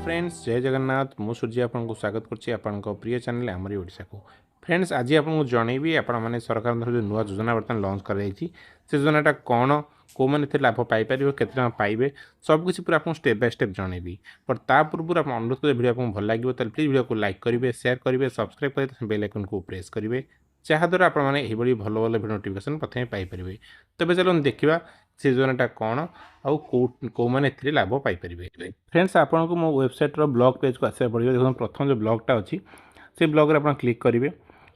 Friends जय जगन्नाथ मु सूर्य आपको स्वागत कर प्रिय चैनल आमरी ओडिशा को। फ्रेंड्स आज आपको जनइबी मैंने सरकार जो नुआ योजना बर्तमान लॉन्च कर से योजनाटा कौन कौ मैंने लाभ पाइपर के पाइबे सबकिछ पूरा आपको स्टेप बाय स्टेप जनइबी। पर ता पूर्व आप अनुरोध करें वीडियो आपको भल लगे तो प्लीज वीडियो को लाइक करेंगे, शेयर करेंगे, सब्सक्राइब करेंगे, बेल आइकन को प्रेस करेंगे जहाँद्वारा आपने भल भल भिडियो नोटिफिकेशन प्रथम पाइपर। तेज चलो देखा से योजनाटा कौन आउ कौ मैंने लाभ पाइपर। फ्रेंड्स आपन को मो वेबसाइट रो ब्लॉग पेज को आसा पड़े। देखो प्रथम जो ब्लॉगटा अच्छी से ब्लॉग आप क्लिक करेंगे।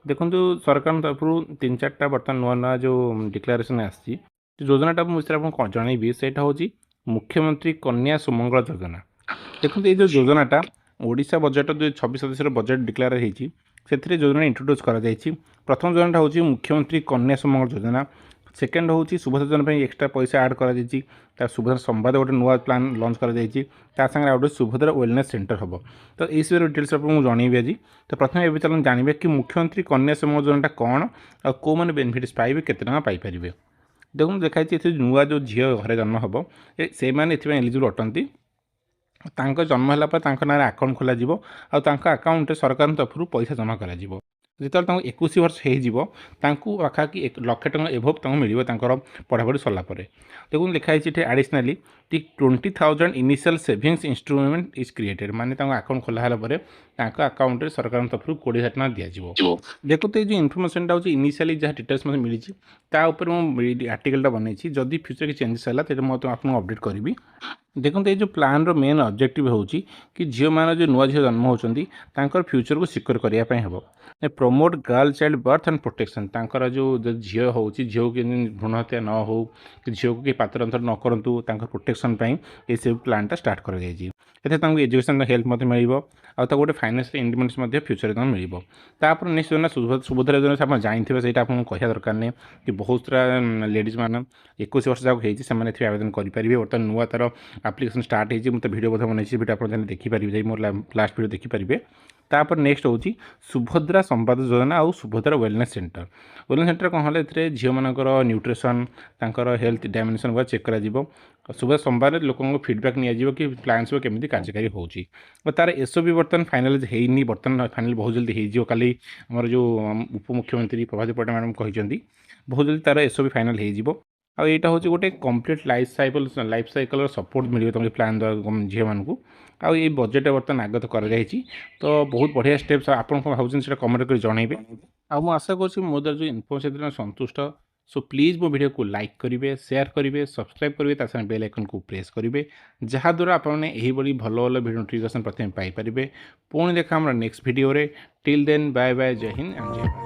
देखो सरकार तरफ 3-4टा बर्तमान नुआ नुआ जो डिक्लेरेसन आसी योजनाटा मुझे आपको जनइबी से हूँ मुख्यमंत्री कन्या सुमंगल योजना। देखो ये जो योजनाटा ओडिशा बजेट जो 26 बजेट डिक्लेयर होती से योजना इंट्रोड्यूस कर प्रथम योजनाटा हूँ मुख्यमंत्री कन्या सुमंगल योजना। सेकेंड हूँ सुभद्रा योजना एक्सट्रा पैसा आड कर सुभद्रा संवाद गोटे नुआ प्लान लॉन्च कर सागे आउट सुभद्रा वेलनेस सेंटर हम। तो ये डिटेल्स आपको जनइबी आज। तो प्रथम ये चलो जानवे कि मुख्यमंत्री कन्या सुमंगल योजनाटा कौन आ कौ मैंने बेनिफिट्स पाइबे के पाइपर। देखो देखाई नुआ जो झी घरे जन्म हम से एलिजिबल अटंती जन्म है ना आकाउंट खोल आकाउंट सरकार तरफ पैसा जमा कर जो 21 वर्ष हो पाखापाखि 1 लाख टका एभव मिल पढ़ापढ़ी सरलापर। देखो लिखाई आडिशनाली 20,000 initial savings instrument is created माने आकाउंट खोला आकाउंट सरकार तरफ 20,000 टका दिज्व। देखो तो ये इनफर्मेशनटा हूँ इनिशियली जहाँ डिटेल्स मतलब मिली मुझे आर्टिकलटा बनई जदि फ्यूचर की चेंजेस है तो मुझे आपको अपडेट करी। देखो ये जो प्लान रो मेन ऑब्जेक्टिव हूँ कि झील मैंने जो नुआ झील जन्म होती फ्यूचर को सिक्योर करने हम promote girl child birth and protection जो झी हो झील को भ्रूण हत्या न हो कि झील को किए पात्र अंतर न करूँ प्रोटेक्शन ये सब प्लानटा स्टार्ट कर एजुकेशन हेल्प मिल गोटे फाइनेंशियल इंडिपेंडेंस फ्यूचर मिल। तापर नेक्स्ट योजना सुभद्रा योजना आप जानते से आपको कह दरकार नहीं कि बहुत सारा लेडीज मैंने 21 वर्ष जहाँ होती आवेदन करेंगे। बर्तमान नुआ तार आप्लिकेसन स्टार्ट होती मुझे भिडियो बनई भिडियो आप देखिपारे मोर लास्ट भिडियो देखिपारे। तापर नेक्स्ट हूँ सुभद्रा संवाद योजना और सुभद्रा वेलनेस सेंटर कौन है झील मानकर न्यूट्रिशन हेल्थ डायमेंशन वो चेक कर सुभद्रा संवाद लोक फीडबैक नि कि प्लान सब केमी कार्यकारी हो तार एसओ भी बर्तमान फाइनालाइज होनी बर्तमान फाइनाल बहुत जल्दी हो काली आमर जो उपमुख्यमंत्री प्रभात पटेल मैडम कहते बहुत जल्दी तार एसओ भी फाइनाल हो। आईटा हूँ गोटे कम्प्लीट लाइफ साइकिल सपोर्ट मिले तुम प्लान द्वारा झील मानू आ बजेट बर्तमान आगत कर तो बहुत बढ़िया स्टेप्स आप भावुँ कमेंट कर जनइबे। आशा करुँच मो द्वारा जो इनफर्मेशन संतुष्ट। सो प्लीज मो वीडियो को लाइक करेंगे, शेयर करेंगे, सब्सक्राइब करेंगे, बेल आइकन को प्रेस करेंगे जहाँद्वारा आपने भल भल भिडियो नोटिफिकेशन प्रथम पाइपर। पुणी देखा next video till then bye bye, जय हिंद एंड जय भारत।